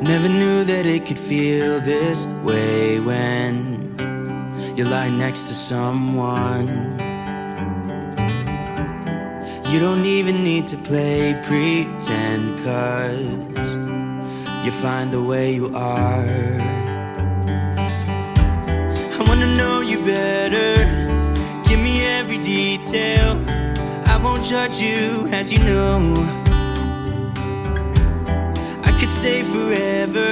Never knew that it could feel this way when you lie next to someone. You don't even need to play pretend, 'cause you find the way you are. I wanna know you better, give me every detail. I won't judge you, as you know. I could stay forever,